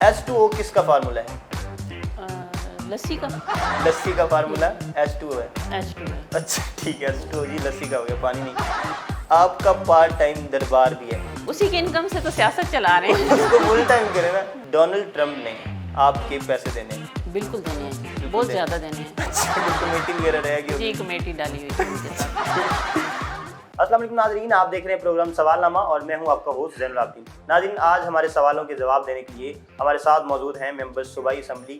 H2O किस का formula है? लस्सी का लस्सी का फार्मूला H2O है। H2 है। अच्छा ठीक है, H2O जी लस्सी का हो गया, पानी नहीं। आपका पार्ट टाइम दरबार भी है। उसी के इनकम से तो सियासत चला रहे हैं। उसको फुल टाइम करे ना। डोनाल्ड ट्रम्प ने आपके पैसे देने हैं। बिल्कुल देने हैं, बहुत ज़्यादा देने हैं। अच्छा, कमेटी वगैरह रहेगी? जी, कमेटी डाली हुई है उनके साथ। अस्सलाम वालेकुम नाज़रीन, आप देख रहे हैं प्रोग्राम सवालनामा और मैं हूं आपका होस्ट ज़ैनुल आबिदीन। नाज़रीन, आज हमारे सवालों के जवाब देने के लिए हमारे साथ मौजूद हैं मेंबर सूबाई असम्बली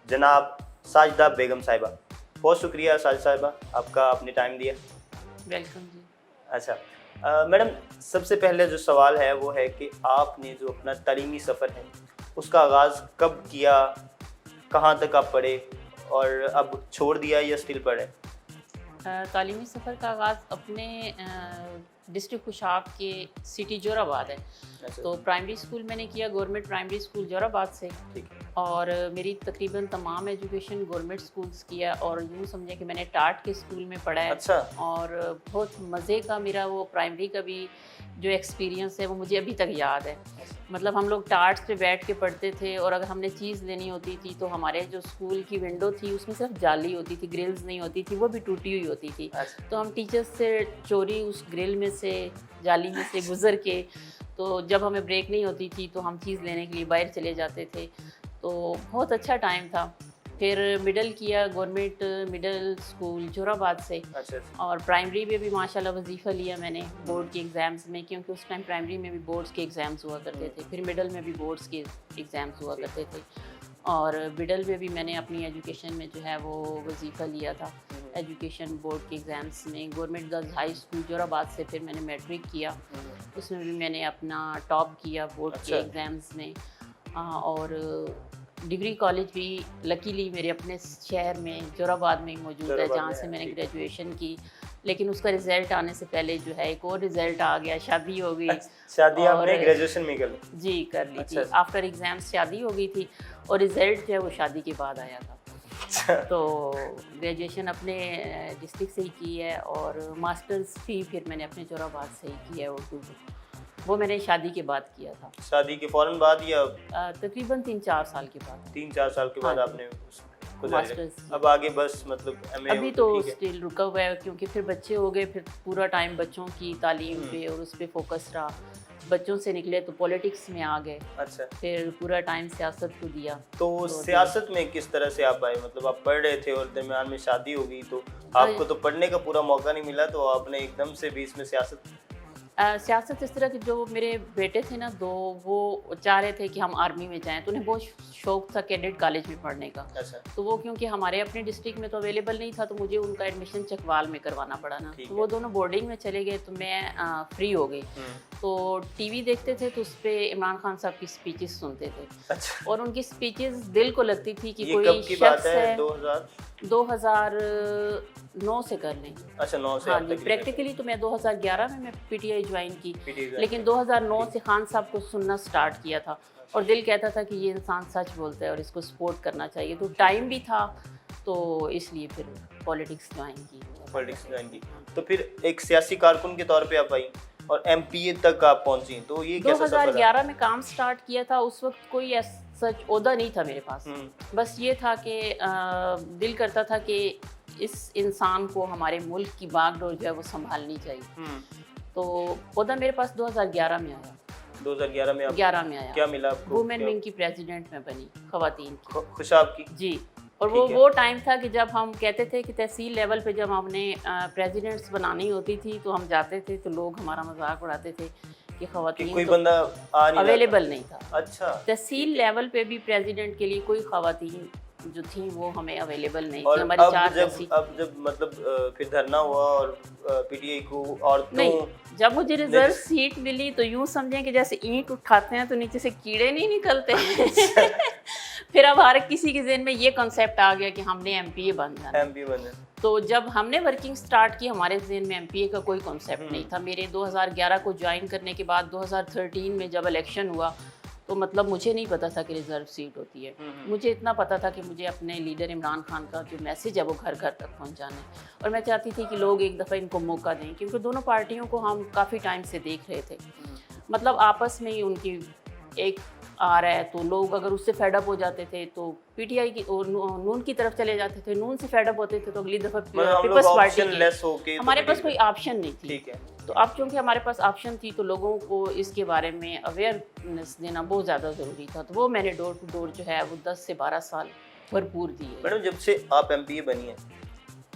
जनाब साजिदा बेगम साहिबा। बहुत शुक्रिया साजिदा साहिबा, आपका आपने टाइम दिया। वेलकम जी। अच्छा मैडम, सबसे पहले जो सवाल है वो है कि आपने जो अपना तालीमी सफ़र है उसका आगाज़ कब किया, कहाँ तक आप पढ़े और अब छोड़ दिया या स्टिल पढ़े? तालीमी सफ़र का आगाज़ अपने डिस्ट्रिक्ट खुशाब के सिटी जोराबाद है। अच्छा। तो प्राइमरी स्कूल मैंने किया गवर्नमेंट प्राइमरी स्कूल जोराबाद से, ठीक है। और मेरी तकरीबन तमाम एजुकेशन गवर्नमेंट स्कूल्स किया, और यूँ समझे कि मैंने टाट के स्कूल में पढ़ा है। अच्छा। और बहुत मज़े का मेरा वो प्राइमरी का भी जो एक्सपीरियंस है वो मुझे अभी तक याद है। मतलब हम लोग टार्ट्स पे बैठ के पढ़ते थे, और अगर हमने चीज़ लेनी होती थी तो हमारे जो स्कूल की विंडो थी उसमें सिर्फ जाली होती थी, ग्रिल्स नहीं होती थी, वो भी टूटी हुई होती थी। अच्छा। तो हम टीचर्स से चोरी उस ग्रिल में से, जाली में से गुज़र के, तो जब हमें ब्रेक नहीं होती थी तो हम चीज़ लेने के लिए बाहर चले जाते थे। तो बहुत अच्छा टाइम था। फिर मिडल किया गवर्नमेंट मिडल स्कूल जोराबाद से। अच्छा। और प्राइमरी में भी माशाल्लाह वजीफ़ा लिया मैंने बोर्ड के एग्ज़ाम्स में, क्योंकि उस टाइम प्राइमरी में भी बोर्ड्स के एग्ज़ाम्स हुआ करते थे। फिर मिडल में भी बोर्ड्स के एग्ज़ाम्स हुआ करते थे, और मिडल में भी मैंने अपनी एजुकेशन में जो है वो वजीफ़ा लिया था एजुकेशन बोर्ड के एग्ज़ाम्स में। गवर्नमेंट गर्ल्स हाई स्कूल जोराबाद से फिर मैंने मैट्रिक किया, उसमें भी मैंने अपना टॉप किया बोर्ड के एग्ज़ाम्स में। और डिग्री कॉलेज भी लकीली मेरे अपने शहर में जोराबाद में ही मौजूद है, जहाँ से मैंने ग्रेजुएशन की। लेकिन उसका रिज़ल्ट आने से पहले जो है एक और रिज़ल्ट आ गया, शादी हो गई। शादी आपने ग्रेजुएशन में कर ली? जी, कर ली थी। आफ्टर एग्ज़ाम्स शादी हो गई थी, और रिज़ल्ट जो है वो शादी के बाद आया था। तो ग्रेजुएशन अपने डिस्ट्रिक्ट से ही की है, और मास्टर्स भी फिर मैंने अपने जोराबाद से ही की है उर्दू में। वो मैंने शादी के बाद किया था। शादी के फ़ौरन बाद या तकरीबन 3-4 साल के बाद। 3-4 साल के बाद आपने मास्टर्स। अब आगे बस मतलब MA अभी तो स्टिल रुका हुआ है, क्योंकि फिर बच्चे हो गए, फिर पूरा टाइम बच्चों की तालीम पे और उस पर फोकस रहा। बच्चों से निकले तो पॉलिटिक्स में आ गए। अच्छा। फिर पूरा टाइम सियासत को दिया। तो सियासत में किस तरह से आप आए? मतलब आप पढ़ रहे थे और दरमियान में शादी हो गई, तो आपको तो पढ़ने का पूरा मौका नहीं मिला, तो आपने एकदम से बीच में सियासत? सियासत इस तरह की, जो मेरे बेटे थे ना दो, वो चाह रहे थे कि हम आर्मी में जाएं, तो उन्हें बहुत शौक था कैडेट कॉलेज में पढ़ने का। अच्छा। तो वो क्योंकि हमारे अपने डिस्ट्रिक्ट में तो अवेलेबल नहीं था, तो मुझे उनका एडमिशन चकवाल में करवाना पड़ा ना। तो वो दोनों बोर्डिंग में चले गए, तो मैं फ्री हो गई। तो टीवी देखते थे तो उस पर इमरान खान साहब की स्पीचेस सुनते थे। अच्छा। और उनकी स्पीचेस दिल को लगती थी कि ये कोई कब की बात है? 2009 से कर लें। अच्छा, 9 से। हाँ जी, प्रैक्टिकली तो मैं 2011 में मैं PTI ज्वाइन की, लेकिन 2009 से खान साहब को सुनना स्टार्ट किया था, और दिल कहता था कि ये इंसान सच बोलता है और इसको सपोर्ट करना चाहिए। तो टाइम भी था, तो इसलिए फिर पॉलिटिक्स ज्वाइन की। तो फिर एक सियासी कारकुन के तौर पे आप आई और MPA तक आप पहुंची, तो ये कैसा सफर है? 2011 में काम स्टार्ट किया था। उस वक्त कोई सच ओहदा नहीं था मेरे पास। बस ये था कि दिल करता था कि इस इंसान को हमारे मुल्क की बागडोर जो है वो संभालनी चाहिए। तो ओहदा मेरे पास 2011 में आया। 2011 में 11 में आया। क्या मिला आपको? वुमेन विंग की प्रेसिडेंट में बनी, खवातीन की। खुशाब की? जी। और वो टाइम था कि जब हम कहते थे कि तहसील लेवल पे जब हमने प्रेसिडेंट्स बनानी होती थी तो हम जाते थे, तो लोग हमारा मजाक उड़ाते थे कि खवातीन कोई बंदा अवेलेबल नहीं था। अच्छा। तहसील लेवल पे भी प्रेसिडेंट के लिए कोई खवातीन जो थी वो हमें अवेलेबल नहीं थी। हमारी 4 अब जब मतलब फिर धरना हुआ और PTI को औरतों नहीं, जब मुझे रिजर्व सीट मिली तो यूँ समझें कि जैसे ईंट उठाते हैं तो नीचे से कीड़े नहीं निकलते। फिर अब हर किसी के ज़हन में ये कॉन्सेप्ट आ गया कि हमने MPA बन जाना। तो जब हमने वर्किंग स्टार्ट की, हमारे ज़हन में MPA का कोई कॉन्सेप्ट नहीं था। मेरे 2011 को ज्वाइन करने के बाद 2013 में जब इलेक्शन हुआ, तो मतलब मुझे नहीं पता था कि रिज़र्व सीट होती है। मुझे इतना पता था कि मुझे अपने लीडर इमरान खान का जो मैसेज है वो घर घर तक पहुंचाना है, और मैं चाहती थी कि लोग एक दफ़ा इनको मौका दें, क्योंकि दोनों पार्टियों को हम काफ़ी टाइम से देख रहे थे। मतलब आपस में ही उनकी एक آ رہا ہے تو لوگ اگر اس سے فیڈ اپ ہو جاتے تھے تو پی ٹی آئی کی اور نون کی طرف چلے جاتے تھے, نون سے فیڈ اپ ہوتے تھے تو اگلی دفعہ پیپلز پارٹی کی. ہمارے پاس کوئی آپشن نہیں تھی. ٹھیک ہے. تو اب چونکہ ہمارے پاس آپشن تھی تو لوگوں کو اس کے بارے میں اویئرنیس دینا بہت زیادہ ضروری تھا, تو وہ میں نے ڈور ٹو ڈور جو ہے وہ 10 سے 12 سال بھرپور دی ہے. میڈم جب سے آپ ایم پی اے بنی ہیں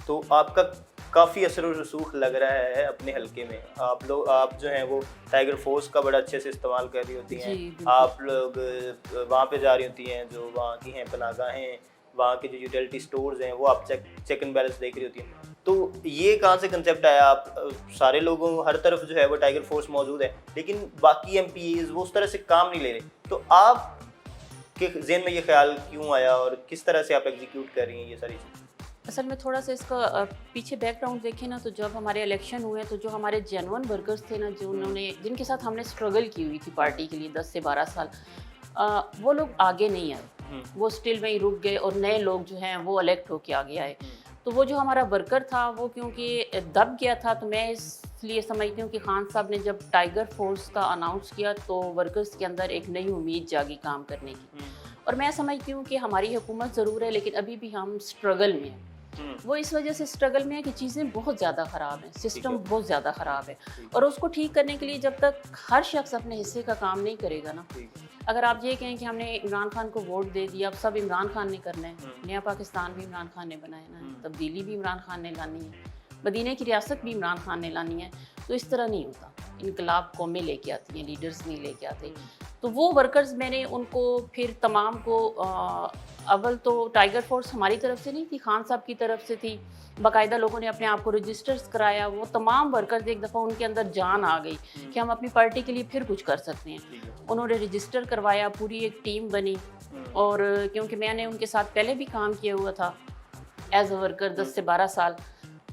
تو آپ کا کافی اثر و رسوخ لگ رہا ہے اپنے حلقے میں. آپ جو ہیں وہ ٹائیگر فورس کا بڑا اچھے سے استعمال کر رہی ہوتی ہیں, آپ لوگ وہاں پہ جا رہی ہوتی ہیں, جو وہاں کی ہیں پناہ گاہیں, وہاں کے جو یوٹیلٹی سٹورز ہیں وہ آپ چیک اینڈ بیلنس دیکھ رہی ہوتی ہیں. تو یہ کہاں سے کنسیپٹ آیا؟ آپ سارے لوگوں ہر طرف جو ہے وہ ٹائیگر فورس موجود ہے لیکن باقی ایم پی ایز وہ اس طرح سے کام نہیں لے رہے, تو آپ کے ذہن میں یہ خیال کیوں آیا اور کس طرح سے آپ ایگزیکیوٹ کر رہی ہیں یہ ساری چیزیں؟ اصل میں تھوڑا سا اس کا پیچھے بیک گراؤنڈ دیکھیں نا, تو جب ہمارے الیکشن ہوئے تو جو ہمارے جینون ورکرز تھے نا, جو جن کے ساتھ ہم نے اسٹرگل کی ہوئی تھی پارٹی کے لیے 10 سے 12 سال, وہ لوگ آگے نہیں آئے, وہ اسٹل وہیں رک گئے اور نئے لوگ جو ہیں وہ الیکٹ ہو کے آگے آئے. تو وہ جو ہمارا ورکر تھا وہ کیونکہ دب گیا تھا, تو میں اس لیے سمجھتی ہوں کہ خان صاحب نے جب ٹائیگر فورس کا اناؤنس کیا تو ورکرز کے اندر ایک نئی امید جاگی کام کرنے کی. اور میں سمجھتی ہوں کہ ہماری حکومت ضرور ہے لیکن ابھی بھی ہم اسٹرگل میں ہیں. وہ اس وجہ سے اسٹرگل میں ہے کہ چیزیں بہت زیادہ خراب ہیں, سسٹم بہت زیادہ خراب ہے, اور اس کو ٹھیک کرنے کے لیے جب تک ہر شخص اپنے حصے کا کام نہیں کرے گا نا, اگر آپ یہ کہیں کہ ہم نے عمران خان کو ووٹ دے دیا اب سب عمران خان نے کرنا ہے, نیا پاکستان بھی عمران خان نے بنایا نا, تبدیلی بھی عمران خان نے لانی ہے, مدینہ کی ریاست بھی عمران خان نے لانی ہے, تو اس طرح نہیں ہوتا. انقلاب قومیں لے کے آتی ہیں, لیڈرز نہیں لے کے آتے. تو وہ ورکرز میں نے ان کو پھر تمام کو اول تو ٹائیگر فورس ہماری طرف سے نہیں تھی, خان صاحب کی طرف سے تھی. باقاعدہ لوگوں نے اپنے آپ کو رجسٹرز کرایا. وہ تمام ورکرز ایک دفعہ ان کے اندر جان آ گئی کہ ہم اپنی پارٹی کے لیے پھر کچھ کر سکتے ہیں. انہوں نے رجسٹر کروایا, پوری ایک ٹیم بنی, اور کیونکہ میں نے ان کے ساتھ پہلے بھی کام کیا ہوا تھا ایز اے ورکر 10 سے 12 سال,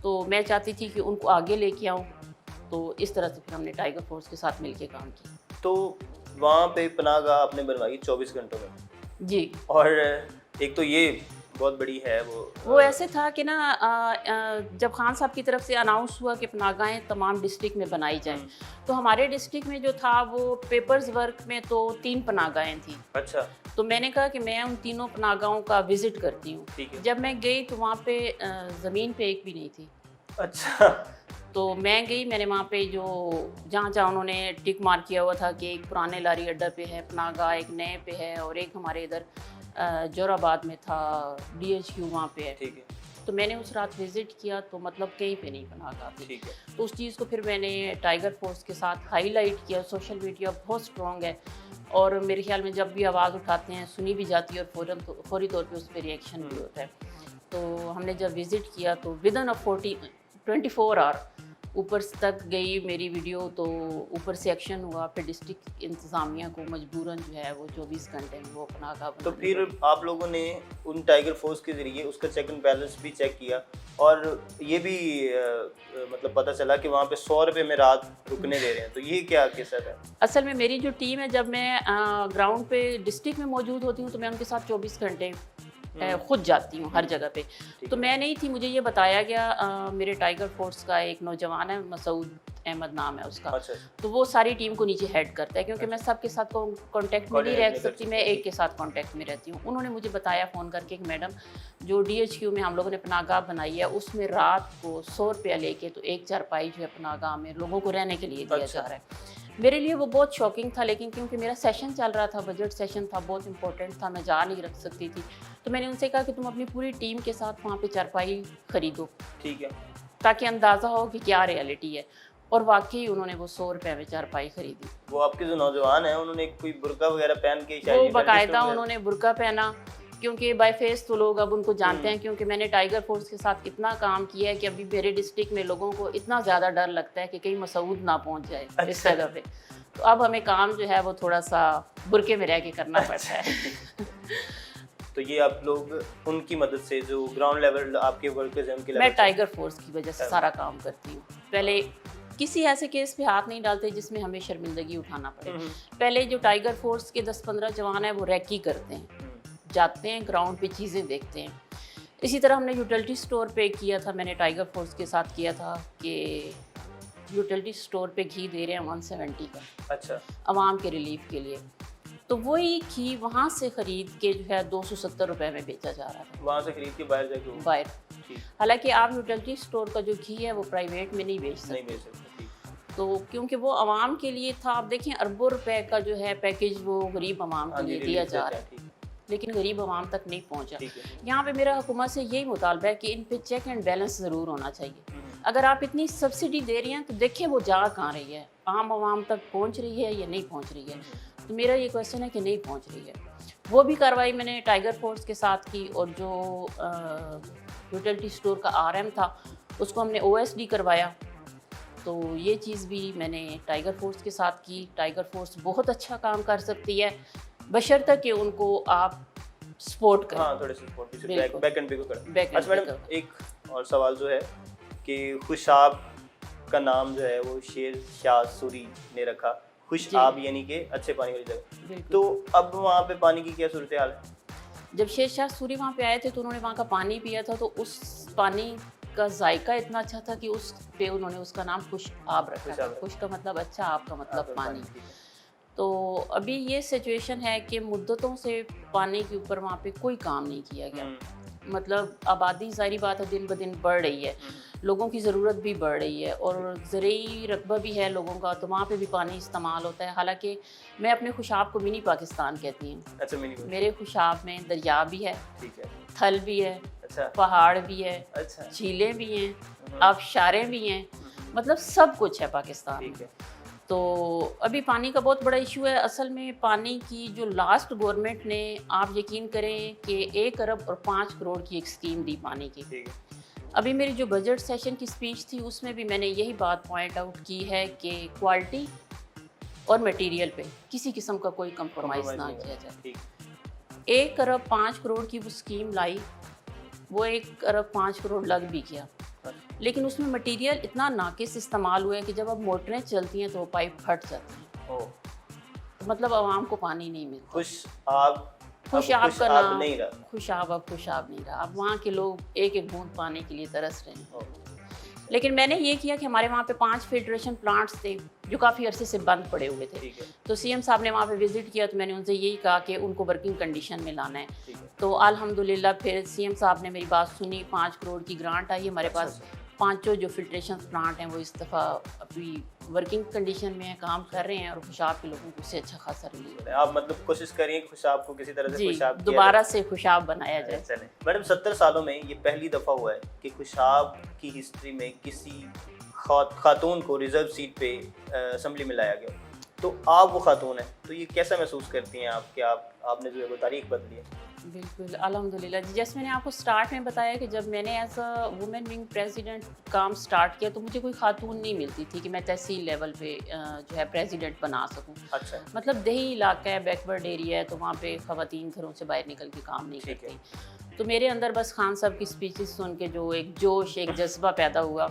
تو میں چاہتی تھی کہ ان کو آگے لے کے آؤں. تو اس طرح سے پھر ہم نے ٹائیگر فورس کے ساتھ مل کے کام کیا. تو وہاں پہ پناہ گاہ آپ نے بنوائی 24 گھنٹوں میں؟ جی. اور ایک تو یہ بہت بڑی ہے وہ ایسے تھا کہ نا جب خان صاحب کی طرف سے اناؤنس ہوا کہ پناہ گاہیں تمام ڈسٹرکٹ میں بنائی جائیں, تو ہمارے ڈسٹرکٹ میں جو تھا وہ پیپرز ورک میں تو 3 پناہ گاہیں تھیں. اچھا. تو میں نے کہا کہ میں ان تینوں پناہ گاہوں کا وزٹ کرتی ہوں. جب میں گئی تو وہاں پہ زمین پہ ایک بھی نہیں تھی. اچھا. تو میں گئی, میں نے وہاں پہ جو جہاں انہوں نے ٹک مارک کیا ہوا تھا کہ ایک پرانے لاری اڈہ پہ ہے پناہ گاہ, ایک نئے پہ ہے, اور ایک ہمارے ادھر جور آباد میں تھا DHQ وہاں پہ ہے. تو میں نے اس رات وزٹ کیا تو مطلب کہیں پہ نہیں پناہ گاہ تھی. تو اس چیز کو پھر میں نے ٹائیگر فورس کے ساتھ ہائی لائٹ کیا. سوشل میڈیا بہت اسٹرانگ ہے اور میرے خیال میں جب بھی آواز اٹھاتے ہیں سنی بھی جاتی ہے اور فوری طور پہ اس پہ ریئیکشن بھی ہوتا ہے. تو ہم نے جب وزٹ کیا تو ودن 24 آور اوپر تک گئی میری ویڈیو, تو اوپر سے ایکشن ہوا. پھر ڈسٹرکٹ انتظامیہ کو مجبوراً جو ہے وہ 24 گھنٹے میں وہ پناہ گاہ. تو پھر آپ لوگوں نے ان ٹائیگر فورس کے ذریعے اس کا چیک اینڈ بیلنس بھی چیک کیا, اور یہ بھی مطلب پتہ چلا کہ وہاں پہ 100 روپے میں رات رکنے دے رہے ہیں, تو یہ کیا قصہ ہے؟ اصل میں میری جو ٹیم ہے, جب میں گراؤنڈ پہ ڈسٹرکٹ میں موجود ہوتی ہوں تو میں ان کے ساتھ 24 گھنٹے خود جاتی ہوں ہر جگہ پہ. تو میں نہیں تھی, مجھے یہ بتایا گیا, میرے ٹائیگر فورس کا ایک نوجوان ہے, مسعود احمد نام ہے اس کا, تو وہ ساری ٹیم کو نیچے ہیڈ کرتا ہے کیونکہ میں سب کے ساتھ کانٹیکٹ میں نہیں رہ سکتی, میں ایک کے ساتھ کانٹیکٹ میں رہتی ہوں. انہوں نے مجھے بتایا فون کر کے کہ میڈم جو DHQ میں ہم لوگوں نے پناہ گاہ بنائی ہے اس میں رات کو 100 روپیہ لے کے تو ایک چارپائی جو ہے پناہ گاہ میں لوگوں کو رہنے کے لیے دیا جا رہا ہے. میرے لیے وہ بہت شاکنگ تھا, لیکن کیونکہ میرا سیشن چل رہا تھا, بجٹ سیشن تھا, بہت امپورٹنٹ تھا, میں جا نہیں رکھ سکتی تھی. تو میں نے ان سے کہا کہ تم اپنی پوری ٹیم کے ساتھ وہاں پہ چارپائی خریدو, ٹھیک ہے, تاکہ اندازہ ہو کہ کیا ریئلٹی ہے. اور واقعی انہوں نے وہ 100 روپے میں چارپائی خریدی. وہ آپ کے جو نوجوان ہیں انہوں نے کوئی برقع وغیرہ پہن کے, وہ باقاعدہ انہوں نے برقع پہنا, کیونکہ بائی فیس تو لوگ اب ان کو جانتے ہیں, کیونکہ میں نے ٹائیگر فورس کے ساتھ کتنا کام کیا ہے کہ ابھی میرے ڈسٹرکٹ میں لوگوں کو اتنا زیادہ ڈر لگتا ہے کہ کہیں مسعود نہ پہنچ جائے اس جگہ پہ. تو اب ہمیں کام جو ہے وہ تھوڑا سا برقعے میں رہ کے کرنا پڑتا ہے. تو یہ آپ لوگ ان کی مدد سے جو گراؤنڈ لیول آپ کے ورکرز ہیں ان کے لیول, میں ٹائیگر فورس کی وجہ سے سارا کام کرتی ہوں. پہلے کسی ایسے کیس پہ ہاتھ نہیں ڈالتے جس میں ہمیں شرمندگی اٹھانا پڑے. پہلے جو ٹائیگر فورس کے 10-15 جوان ہیں وہ ریکی کرتے ہیں, جاتے ہیں گراؤنڈ پہ چیزیں دیکھتے ہیں. اسی طرح ہم نے یوٹیلٹی سٹور پہ کیا تھا, میں نے ٹائیگر فورس کے ساتھ کیا تھا کہ یوٹیلٹی سٹور پہ گھی دے رہے ہیں 170 کا, اچھا, عوام کے ریلیف کے لیے. تو وہی گھی وہاں سے خرید کے جو ہے 270 روپے میں بیچا جا رہا تھا وہاں سے خرید کے باہر جا کے وہ باہر. ٹھیک حالانکہ آپ یوٹیلٹی اسٹور کا جو گھی ہے وہ پرائیویٹ میں نہیں بیچ نہیں سکتے, بیچ سکتے. ٹھیک تو کیونکہ وہ عوام کے لیے تھا. آپ دیکھیں اربوں روپے کا جو ہے پیکیج وہ غریب عوام ہاں کے جی لیے دیا ریلیف جا دیتے رہا ہیں. ہے, ٹھیک لیکن غریب عوام تک نہیں پہنچا. ٹھیک ہے. یہاں پہ میرا حکومت سے یہی مطالبہ ہے کہ ان پہ چیک اینڈ بیلنس ضرور ہونا چاہیے. اگر آپ اتنی سبسڈی دے رہی ہیں تو دیکھیں وہ جا کہاں رہی ہے, عام عوام تک پہنچ رہی ہے یا نہیں پہنچ رہی ہے. تو میرا یہ کویشچن ہے کہ نہیں پہنچ رہی ہے. وہ بھی کارروائی میں نے ٹائیگر فورس کے ساتھ کی, اور جو یوٹیلٹی اسٹور کا RM تھا اس کو ہم نے OSD کروایا. تو یہ چیز بھی میں نے ٹائیگر فورس کے ساتھ کی. ٹائیگر فورس بہت اچھا کام کر سکتی ہے بشرطہ کہ ان کو آپ سپورٹ کریں. ہاں تھوڑے سے سپورٹ سے بالکل. بیک اینڈ پہ کو کریں. Back end اچھا میڈم پہ ایک اور سوال جو ہے کہ خوشاب کا نام جو ہے وہ شیر شاہ سوری نے رکھا, خوش جی. آب یعنی کہ اچھے پانی والی جگہ. بالکل. تو اب وہاں پہ پانی کی کیا صورتحال ہے؟ جب شیر شاہ سوری وہاں پہ آئے تھے تو انہوں نے وہاں کا پانی پیا تھا, تو اس پانی کا ذائقہ اتنا اچھا تھا کہ اس پہ انہوں نے اس کا نام خوش آب رکھا تھا. خوش کا مطلب اچھا, آب کا مطلب پانی. تو ابھی یہ سچویشن ہے کہ مدتوں سے پانی کے اوپر وہاں پہ کوئی کام نہیں کیا گیا. مطلب آبادی ظاہری بات ہے دن بدن بڑھ رہی ہے, لوگوں کی ضرورت بھی بڑھ رہی ہے, اور زرعی رقبہ بھی ہے لوگوں کا, تو وہاں پہ بھی پانی استعمال ہوتا ہے. حالانکہ میں اپنے خوشاب کو منی پاکستان کہتی ہوں. اچھا میرے خوشاب میں دریا بھی ہے, ٹھیک ہے, تھل بھی ہے, اچھا پہاڑ بھی ہے, اچھا جھیلیں بھی ہیں, آبشاریں بھی ہیں, مطلب سب کچھ ہے پاکستان میں. ٹھیک ہے. تو ابھی پانی کا بہت بڑا ایشو ہے. اصل میں پانی کی جو لاسٹ گورنمنٹ نے, آپ یقین کریں کہ 1 ارب اور 5 کروڑ کی ایک اسکیم دی پانی کی. ٹھیک ہے. ابھی میری جو بجٹ سیشن کی اسپیچ تھی اس میں بھی میں نے یہی بات پوائنٹ آؤٹ کی ہے کہ کوالٹی اور مٹیریل پہ کسی قسم کا کوئی کمپرومائز نہ کیا جائے. 1 ارب 5 کروڑ کی وہ اسکیم لائی, وہ 1 ارب 5 کروڑ لگ بھی کیا, لیکن اس میں مٹیریل اتنا ناقص استعمال ہوا ہے کہ جب اب موٹریں چلتی ہیں تو وہ پائپ پھٹ جاتی ہیں. مطلب عوام کو پانی نہیں ملتا. خوش آب کا نام نہیں رہا, خوش آب اب خوش آب نہیں رہا. اب وہاں کے لوگ ایک ایک بوند پانی کے لیے ترس رہے ہیں. لیکن میں نے یہ کیا کہ ہمارے وہاں پہ 5 فلٹریشن پلانٹس تھے جو کافی عرصے سے بند پڑے ہوئے تھے. تو CM صاحب نے وہاں پہ وزٹ کیا تو میں نے ان سے یہی کہا کہ ان کو ورکنگ کنڈیشن میں لانا ہے. تو الحمدللہ پھر CM صاحب نے میری بات سنی, 5 کروڑ کی گرانٹ آئی. ہمارے پاس 5 جو فلٹریشن پلانٹ ہیں وہ اس دفعہ ابھی ورکنگ کنڈیشن میں کام کر رہے ہیں, اور خوشاب کے لوگوں کو اس سے اچھا خاصا ریلیف. آپ مطلب کوشش کریے کہ خوشاب کو کسی طرح سے خوشاب دوبارہ سے خوشاب بنایا جائے. میڈم 70 سالوں میں یہ پہلی دفعہ ہوا ہے کہ خوشاب کی ہسٹری میں کسی خاتون کو ریزرو سیٹ پہ اسمبلی میں لایا گیا. تو آپ وہ خاتون ہیں, تو یہ کیسا محسوس کرتی ہیں آپ کہ آپ نے جو ہے وہ تاریخ بدلی ہے؟ بالکل الحمدللہ. جیسے میں نے آپ کو سٹارٹ میں بتایا کہ جب میں نے as a women wing president کام سٹارٹ کیا تو مجھے کوئی خاتون نہیں ملتی تھی کہ میں تحصیل لیول پہ جو ہے پریزیڈنٹ بنا سکوں. اچھا. مطلب دیہی علاقہ ہے, بیکورڈ ایریا ہے, تو وہاں پہ خواتین گھروں سے باہر نکل کے کام نہیں کرتی. تو میرے اندر بس خان صاحب کی اسپیچز سن کے جو ایک جوش, ایک جذبہ پیدا ہوا.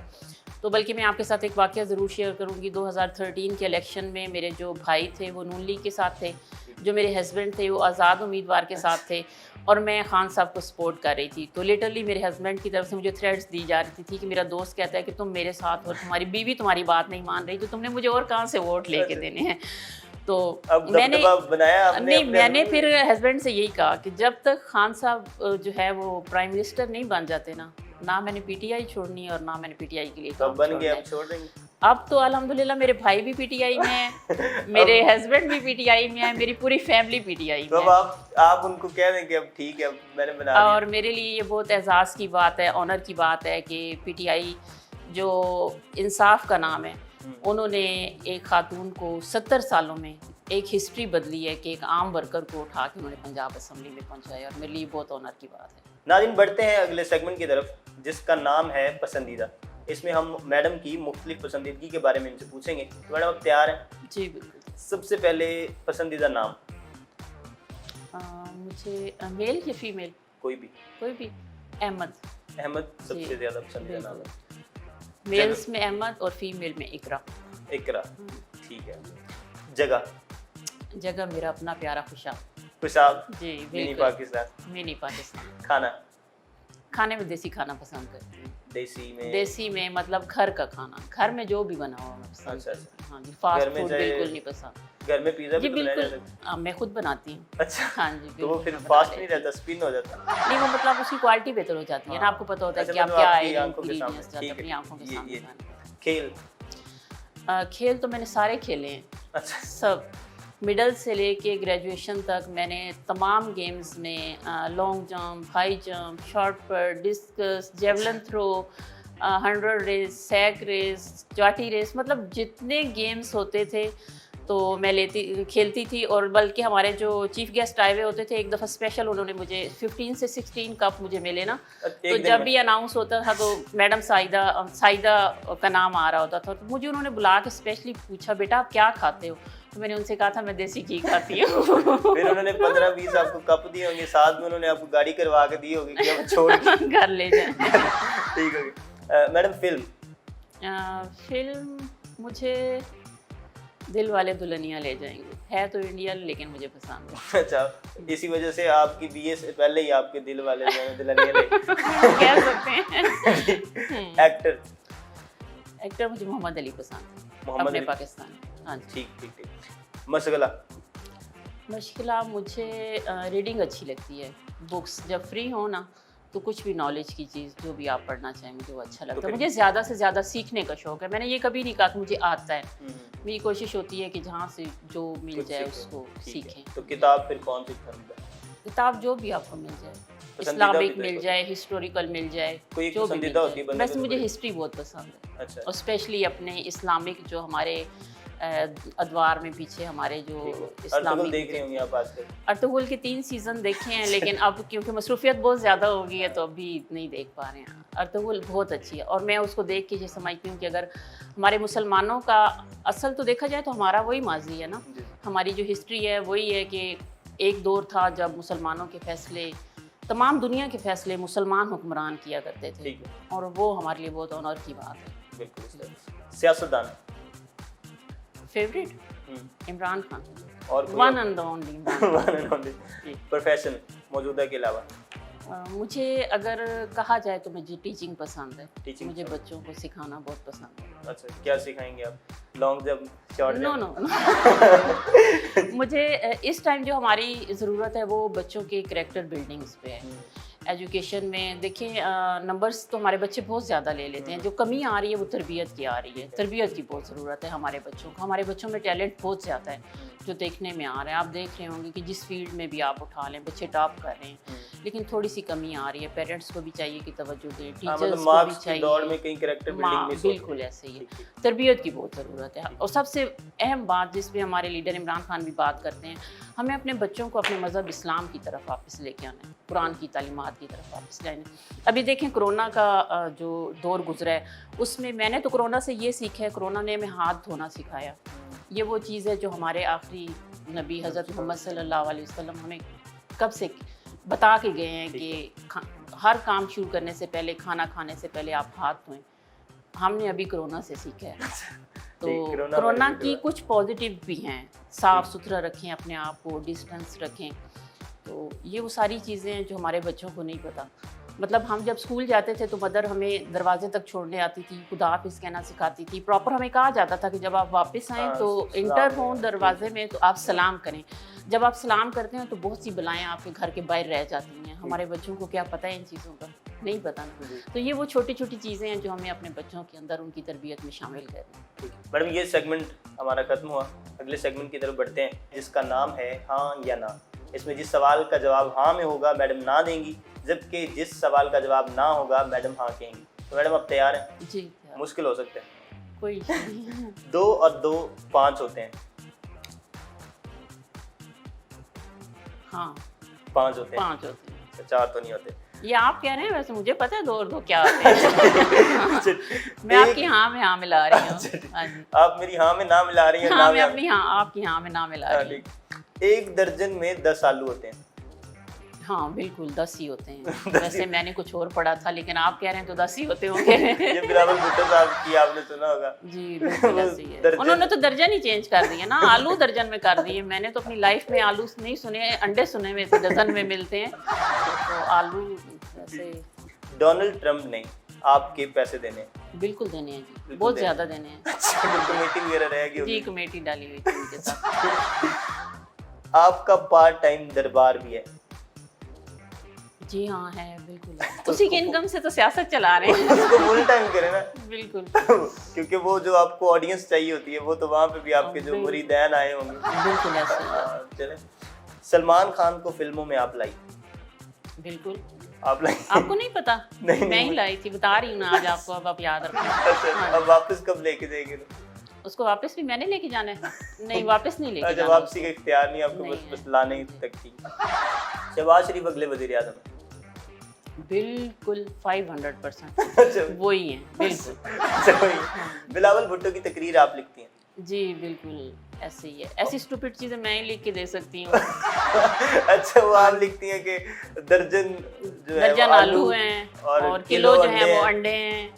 تو بلکہ میں آپ کے ساتھ ایک واقعہ ضرور شیئر کروں گی. 2013 کے الیکشن میں میرے جو بھائی تھے وہ نون لیگ کے ساتھ تھے, جو میرے ہسبینڈ تھے وہ آزاد امیدوار کے ساتھ تھے, اور میں خان صاحب کو سپورٹ کر رہی تھی. تو لیٹرلی میرے ہسبینڈ کی طرف سے مجھے تھریٹس دی جا رہی تھی کہ میرا دوست کہتا ہے کہ تم میرے ساتھ, اور تمہاری بیوی تمہاری بات نہیں مان رہی, تو تم نے مجھے اور کہاں سے ووٹ لے کے دینے ہیں. تو میں نے پھر ہسبینڈ سے یہی کہا کہ جب تک خان صاحب جو ہے وہ پرائم منسٹر نہیں بن جاتے نا, نہ میں نے PTI چھوڑنی ہے اور نہ میں نے PTI کے لیے کام چھوڑنا ہے. اب تو الحمدللہ میرے بھائی بھی PTI میں ہیں, میرے ہسبینڈ بھی PTI میں ہیں, میری پوری فیملی PTI میں ہے. آپ ان کو کہہ دیں کہ اب ٹھیک ہے میں نے بنا لیا. اور میرے لیے یہ بہت اعزاز کی بات ہے, آنر کی بات ہے کہ PTI جو انصاف کا نام ہے, انہوں نے ایک خاتون کو 70 سالوں میں ایک ہسٹری بدلی ہے کہ ایک عام ورکر کو اٹھا کے انہوں نے پنجاب اسمبلی میں پہنچایا, اور میرے لیے بہت آنر کی بات ہے. ناظرین بڑھتے ہیں اگلے سیگمنٹ کی طرف جس کا نام ہے پسندیدہ. اس میں ہم میڈم کی مختلف پسندیدگی کے بارے میں ان سے پوچھیں گے. تو میڈم آپ تیار ہیں؟ جی بالکل. سب سے پہلے پسندیدہ نام مجھے میل یا فیمیل؟ کوئی بھی. احمد. احمد سب سے زیادہ پسندیدہ نام ہے. میلز میں احمد اور فیمیل میں اقرا. ٹھیک ہے. جگہ میرا اپنا پیارا خوشاب. جی منی پاکستان. منی پاکستان. کھانے میں دیسی کھانا پسند کرتی ہوں. देसी में मतलब घर का खाना, घर में जो भी बना हुआ मैं पसंद। अच्छा अच्छा, हाँ जी, फास्ट घर में फूड चाहे- बिल्कुल नहीं पसंद। घर में पिज्जा जी भी तो बनाया जा बिल्कुल, सकता है। मैं खुद बनाती हूँ। अच्छा, हाँ जी, तो वो बिल्कुल फिर मैं बना फास्ट लेती नहीं हूँ। रहता, स्पिन हो जाता। नहीं वो मतलब उसकी क्वालिटी बेहतर हो जाती है ना, हाँ। आपको पता होता है अच्छा, कि आप मतलब क्या आपकी आंखों के इंग्रेडिएंट्स सामने, जाते हैं ठीक अपनी है, आंखों के ये- सामने ये। खाने। खेल, खेल तो मैंने सारे खेले हैं, अच्छा सब मिडल से लेके ग्रेजुएशन तक मैंने तमाम गेम्स में long jump, high jump, short put, discus, javelin throw, 100 race, sack race, जाटी रेस, मतलब जितने गेम्स होते थे तो मैं खेलती थी। और बल्कि हमारे जो चीफ गेस्ट आए हुए होते थे, एक दफ़ा स्पेशल उन्होंने मुझे 15 से 16 कप मुझे मिले ना, एक तो दिन जब में। भी अनाउंस होता था तो मैडम साइदा का नाम आ रहा होता था, तो मुझे उन्होंने बुला के स्पेशली पूछा, बेटा आप क्या खाते हो? तो मैंने उनसे कहा था मैं देसी घी खाती हूँ। फिर उन्होंने 15-20 आपको कप दिए होंगे, साथ में उन्होंने आपको गाड़ी करवा के दी होगी कि अब छोड़ के घर ले जाए। ठीक हो गया। मैडम फिल्म, फिल्म मुझे दिल वाले दुल्हनिया ले जाएंगे, है तो इंडियन लेकिन मुझे पसंद है। अच्छा, इसी वजह से आपकी बीए से पहले ही आपके दिल वाले जो हैं दुल्हनिया ले। कह सकते हैं। एक्टर, एक्टर मुझे मोहम्मद अली पसंद है, मोहम्मद अपने अली। पाकिस्तान। हाँ जी। ठीक ठीक ठीक। मशगला, मुश्किला मुझे रीडिंग अच्छी लगती है, बुक्स जब फ्री हो ना तो कुछ भी नॉलेज की चीज़ जो भी आप पढ़ना चाहें मुझे वो अच्छा लगता है। फिर- मुझे ज़्यादा से ज़्यादा सीखने का शौक़ है, मैंने ये कभी नहीं कहा कि मुझे आता है, मेरी कोशिश होती है कि जहाँ से जो मिल कुछ जाए सीखें, उसको ठीक है। सीखें। तो किताब फिर कौन सी पसंद है? किताब जो भी आपको मिल जाए, पसंदीदा इस्लामिक भी मिल देखो। जाए, हिस्टोरिकल मिल जाए, कोई एक जो भी मिल पसंदीदा होती है जाए। बंदे वैसे को तो मुझे बड़ी- हिस्ट्री बहुत पसंद है, अच्छा, और स्पेशली अपने इस्लामिक जो हमारे अदवार में पीछे हमारे जो अर्तुगरुल इस्लामिक देख रही होंगी आप आजकल। अर्तुगरुल के 3 सीज़न देखे हैं, लेकिन अब क्योंकि मसरूफियत बहुत ज़्यादा हो गई है तो अभी नहीं देख पा रहे हैं। अर्तुगरुल बहुत अच्छी है, और मैं उसको देख के ये समझती हूँ कि अगर हमारे मुसलमानों का असल तो देखा जाए तो हमारा वही माजी है ना, जी। हमारी जो हिस्ट्री है वही है कि एक दौर था जब मुसलमानों के फैसले, तमाम दुनिया के फैसले मुसलमान हुक्मरान किया करते थे, ठीक है, और वो हमारे लिए बहुत ऑनर की बात है। बिल्कुल इस तरह। सियासतदान, फेवरेट इमरान खान, और कोई वन एंड ओनली। प्रोफेशन मौजूदा के अलावा? मुझे अगर कहा जाए तो मुझे टीचिंग पसंद है, टीचिंग मुझे पसंद। बच्चों को सिखाना बहुत पसंद है। अच्छा, क्या सिखाएंगे आप? Long jump, short no jump? No मुझे इस टाइम जो हमारी ज़रूरत है वो बच्चों के करेक्टर बिल्डिंग्स पे है। एजुकेशन में देखें, नंबर्स तो हमारे बच्चे बहुत ज़्यादा ले लेते हैं, जो कमी आ रही है वो तरबियत की आ रही है। तरबियत की बहुत ज़रूरत है हमारे बच्चों को, हमारे बच्चों में टैलेंट बहुत ज़्यादा है जो देखने में आ रहा है। आप देख रहे होंगे कि जिस फील्ड में भी आप उठा लें बच्चे टॉप कर रहे हैं, लेकिन थोड़ी सी कमी आ रही है। पेरेंट्स को भी चाहिए कि तवज्जो दें, टीचर्स को भी मार्क्स की दौड़ चाहिए। में कहीं कैरेक्टर बिल्डिंग मिस होती है। बिल्कुल ऐसे ही है, तरबियत की बहुत ज़रूरत है। और सबसे अहम बात जिस पे हमारे लीडर इमरान खान भी बात करते हैं, हमें अपने बच्चों को अपने मज़हब इस्लाम की तरफ वापस लेके आना है, कुरान की तालीमात की तरफ वापस लाना है। अभी देखें कोरोना का जो दौर गुजरा है, उसमें मैंने तो कोरोना से ये सीखा है, कोरोना ने हमें हाथ धोना सिखाया। ये वो चीज़ है जो हमारे आखिरी नबी हज़रत मोहम्मद सल्लल्लाहु अलैहि वसल्लम हमें कब से बता के गए हैं कि हर काम शुरू करने से पहले, खाना खाने से पहले आप हाथ धोएं। हमने अभी कोरोना से सीखा है। तो कोरोना की कुछ पॉजिटिव भी हैं, साफ़ सुथरा रखें अपने आप को, डिस्टेंस रखें। तो ये वो सारी चीज़ें हैं जो हमारे बच्चों को नहीं पता। मतलब हम जब स्कूल जाते थे तो मदर हमें दरवाजे तक छोड़ने आती थी, खुदा हाफिज़ कहना सिखाती थी। प्रॉपर हमें कहा जाता था कि जब आप वापस आएँ तो इंटर हों दरवाजे में तो आप सलाम करें। जब आप सलाम करते हैं तो बहुत सी बलाएँ आपके घर के बाहर रह जाती हैं। हमारे बच्चों को क्या पता है इन चीज़ों का? नहीं पता ना। तो ये वो छोटी छोटी चीज़ें हैं जो हमें अपने बच्चों के अंदर उनकी तरबियत में शामिल करनी है। मैडम, ये सेगमेंट हमारा खत्म हुआ, अगले सेगमेंट की तरफ बढ़ते हैं जिसका नाम है हाँ या ना। इसमें जिस सवाल का जवाब हाँ में होगा मैडम ना देंगी, जबकि जिस सवाल का जवाब ना होगा मैडम हाँ कहेंगी। तो मैडम आप तैयार हैं? जी, मुश्किल हो सकता है। कोई नहीं। 2 और 2 5 होते हैं। हाँ, 5 होते हैं। 5 होते हैं। 4 तो नहीं होते। ये आप कह रहे हैं, वैसे मुझे पता है 2 और 2 क्या होते हैं। मैं आपकी हाँ में हाँ मिला रही हूँ। हाँ जी, आप मेरी हाँ में ना मिला रही हैं। हाँ मैं अपनी हाँ आपकी हाँ में ना मिला रही हूँ। 1 दर्जन में 10 आलू होते हैं। हाँ बिल्कुल 10 ही होते हैं। वैसे मैंने कुछ और पढ़ा था, लेकिन आप कह रहे हैं तो 10 ही होते होंगे। ये बिलावल भुट्टो साहब की आपने सुना होगा। जी बिल्कुल ऐसे ही है। दर्जन। उन्होंने तो दर्जन ही चेंज कर दिए ना, आलू दर्जन में कर दिए। मैंने तो अपनी लाइफ में आलू नहीं सुने, अंडे सुने में डजन में मिलते हैं। तो आलू ऐसे। डोनाल्ड ट्रंप ने آپ کے پیسے دینے ہیں؟ बिल्कुल देने हैं जी, बिल्कुल बहुत देने ज़्यादा देने हैं अच्छा, कमेटी वगैरह रहेगी जी, होगी। कमेटी डाली हुई थी उनके साथ। आपका पार्ट टाइम दरबार भी है? जी हाँ है, बिल्कुल है। उसी की इनकम से तो सियासत चला रहे हैं। उसको फुल टाइम करें ना, बिल्कुल क्योंकि वो जो आपको ऑडियंस चाहिए होती है वो तो वहाँ पे भी आपके जो मुरीदैन आए होंगे। बिल्कुल ऐसे ही है। चले, सलमान खान को फिल्मों में आप लाई? बिल्कुल। आप लाई? आपको नहीं पता? नहीं, मैं ही नहीं। लाई थी, बता रही हूँ ना आज आपको, अब आप याद रखें। अच्छा, हाँ। अब वापस कब लेके जाएंगे? उसको वापस भी मैंने लेके जाना है? नहीं, वापस नहीं लेके अच्छा, जाना। वापसी का इख्तियार नहीं आपको, नहीं बस लाने तक की। शहबाज शरीफ अगले वज़ीर आज़म हैं? बिल्कुल 500% अच्छा, वही है, बिल्कुल। अच्छा, वही। बिलावल भुट्टो की तकरीर आप लिखती हैं? जी बिल्कुल ऐसे ही है। ऐसी स्टूपिड चीजें मैं ही लिख के दे सकती हूँ। अच्छा, वो आप लिखती हैं कि दर्जन जो है दर्जन वो आलू हैं और किलो जो है वो अंडे हैं।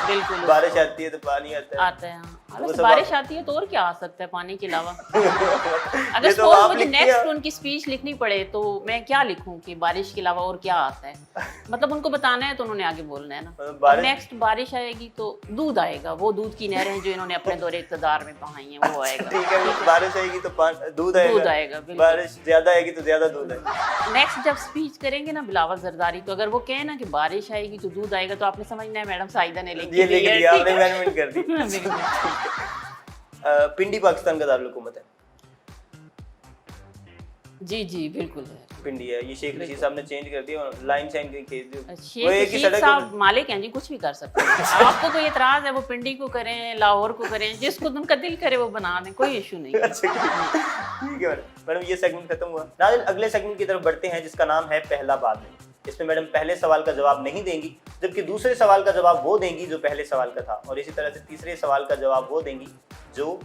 बिल्कुल बारिश आती है तो पानी आता है। आता है। हाँ, वो बस सब बारिश आती है तो और क्या आ सकता है पानी के अलावा? अगर ये तो सपोज आप मुझे लिखती हैं। नेक्स्ट उनकी स्पीच लिखनी पड़े तो मैं क्या लिखूं कि बारिश के अलावा और क्या आता है? मतलब उनको बताना है तो उन्होंने आगे बोलना है ना। मतलब बारिश- नेक्स्ट बारिश आएगी तो दूध आएगा, वो दूध की नहरें जो इन्होंने अपने दौरे इक़्तिदार में बहाई हैं वो आएगा। ठीक है, बारिश आएगी तो दूध आएगा। दूध आएगा, बिल्कुल। बारिश ज्यादा आएगी तो ज्यादा दूध आएगा। नेक्स्ट जब स्पीच करेंगे ना बिलावल जरदारी, तो अगर वो कहे ना कि बारिश आएगी तो दूध आएगा, तो आपने समझना है मैडम साइदा ने लिख ये लिख दिया, दिया ठीक आपने, है? मैनेजमेंट कर दी। बिल्कुल। पिंडी पाकिस्तान का दारुल हुकूमत है? जी जी बिल्कुल है। पिंडी है, ये शेख रशीद साहब ने चेंज कर दिया, लाइन साइन के केस वो शेख एक ही रशीद सड़क साहब मालिक हैं जी, कुछ भी कर सकते हैं। आपको कोई एतराज है वो पिंडी को करें, लाहौर को करें, जिसको उनका दिल करे वो बना दें, कोई इशू नहीं है। अच्छा, ठीक है मैडम, ये सेगमेंट खत्म हुआ। नाज़रीन, अगले सेगमेंट की तरफ बढ़ते हैं जिसका नाम है पहला बाद में। इसमें मैडम पहले सवाल का जवाब नहीं देंगी, जबकि दूसरे सवाल का जवाब वो देंगी जो पहले सवाल का था, और इसी तरह से तीसरे सवाल का जवाब वो देंगी जो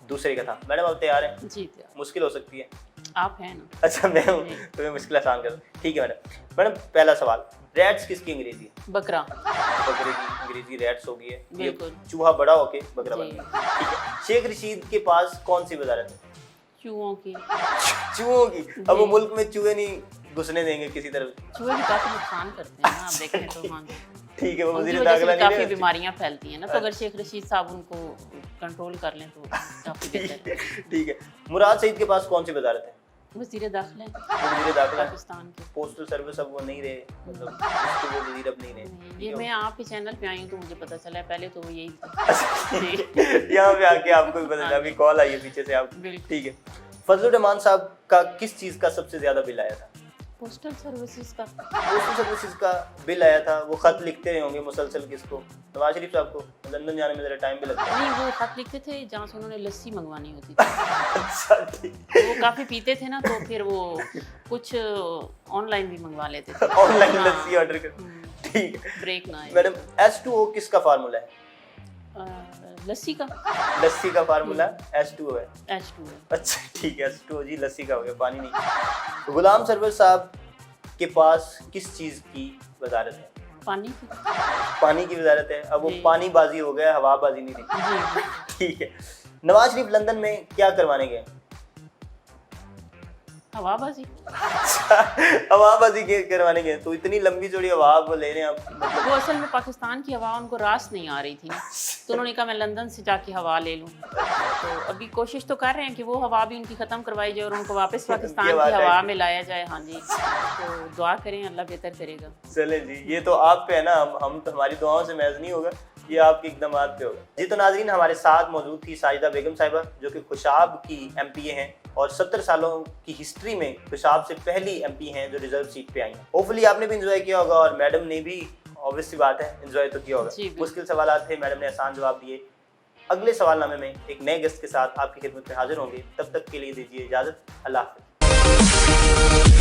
दूसरे का था। मैडम आप तैयार हैं? जी मुश्किल हो सकती है। आप हैं ना। अच्छा, मैं हूँ तो मैं मुश्किल आसान कर दूँ। ठीक है मैडम, पहला सवाल, रैट्स किसकी अंग्रेजी है? बकरा। बकरे की अंग्रेजी रैट्स होगी है। ये बिल्कुल। चूहा बड़ा होके बकरा जी। बन गया। ठीक है, शेख रशीद के पास कौन सी वजारत है? चूहों की। चूहों की? अब वो जी। मुल्क में चूहे नहीं घुसने देंगे किसी तरफ। चूहे भी काफी नुकसान करते हैं ना, आप देखें तो। हाँ, ठीक है, वो उनकी वजीर वजह से दाखिला भी नहीं काफी है। बीमारियां फैलती हैं ना, तो अगर शेख रशीद साहब उनको कंट्रोल कर लें तो काफी बेहतर है। ठीक है, मुराद सईद के पास कौन सी वजारत है? वजीर दाखिला है वजीर दाखिला। पाकिस्तान के। पोस्टल सर्विस अब वो नहीं रहे, मतलब उसके वो वजीर अब नहीं रहे। ये मैं आपके चैनल पे आई हूँ तो मुझे पता चला है, पहले तो वो यही था। अच्छा, ठीक है, यहाँ पे आके आपको भी पता चला, अभी कॉल आई है पीछे से आपको। बिल्कुल। ठीक है, फजलुर रहमान साहब का किस चीज़ का सबसे ज़्यादा बिल आया था? पोस्टल सर्विसेज का। पोस्टल सर्विसेज का बिल आया था। वो खत लिखते रहे होंगे मुसलसल किसको? नवाज शरीफ साहब को। लंदन जाने में ज़रा टाइम भी लगता है। नहीं, वो खत लिखते थे जहाँ से उन्होंने लस्सी मंगवानी होती थी। अच्छा, ठीक। वो काफ़ी पीते थे ना, तो फिर वो कुछ ऑनलाइन भी मंगवा लेते थे। ऑनलाइन हाँ। लस्सी ऑर्डर कर। ठीक है ब्रेक ना आए। मैडम, H2O किसका फार्मूला है? लस्सी का। लस्सी का फार्मूला H2O है। H2 है। अच्छा, ठीक है, H2O जी लस्सी का हो गया, पानी नहीं। गुलाम सरवर साहब के पास किस चीज़ की वजारत है? पानी की। पानी की वजारत है। अब वो जी। पानी बाजी हो गया, हवा बाजी नहीं थी। जी। ठीक है, नवाज शरीफ लंदन में क्या करवाने गए? हवाबाजी। हवाबाजी करवाने गए, तो इतनी लंबी चौड़ी हवा आप ले रहे हैं आप, मतलब वो असल में पाकिस्तान की हवा उनको रास नहीं आ रही थी ना, तो उन्होंने कहा मैं लंदन से जाके हवा ले लूँ। तो अभी कोशिश तो कर रहे हैं कि वो हवा भी उनकी ख़त्म करवाई जाए और उनको वापस पाकिस्तान बात की है। हवा में लाया जाए। हाँ जी, तो दुआ करें, अल्लाह बेहतर करेगा। चले जी, ये तो आप पे है ना, हम तो हमारी दुआओं से महज नहीं होगा, ये आपके इकदामात पे होगा जी। तो नाज़रीन, हमारे साथ मौजूद थी साजिदा बेगम साहिबा, जो कि खुशाब की MPA हैं और 70 सालों की हिस्ट्री में खुशाब से पहली MP हैं जो रिजर्व सीट पे आई हैं। होपफुली आपने भी एंजॉय किया होगा और मैडम ने भी, ऑब्वियस सी बात है, एंजॉय तो किया जी, होगा। बिल्कुल। मुश्किल सवाल थे, मैडम ने आसान जवाब दिए। अगले सवालनामे में एक नए गेस्ट के साथ आपकी खिदमत में हाजिर होंगे। तब तक के लिए दीजिए इजाज़त। अल्लाह हाफ़िज़।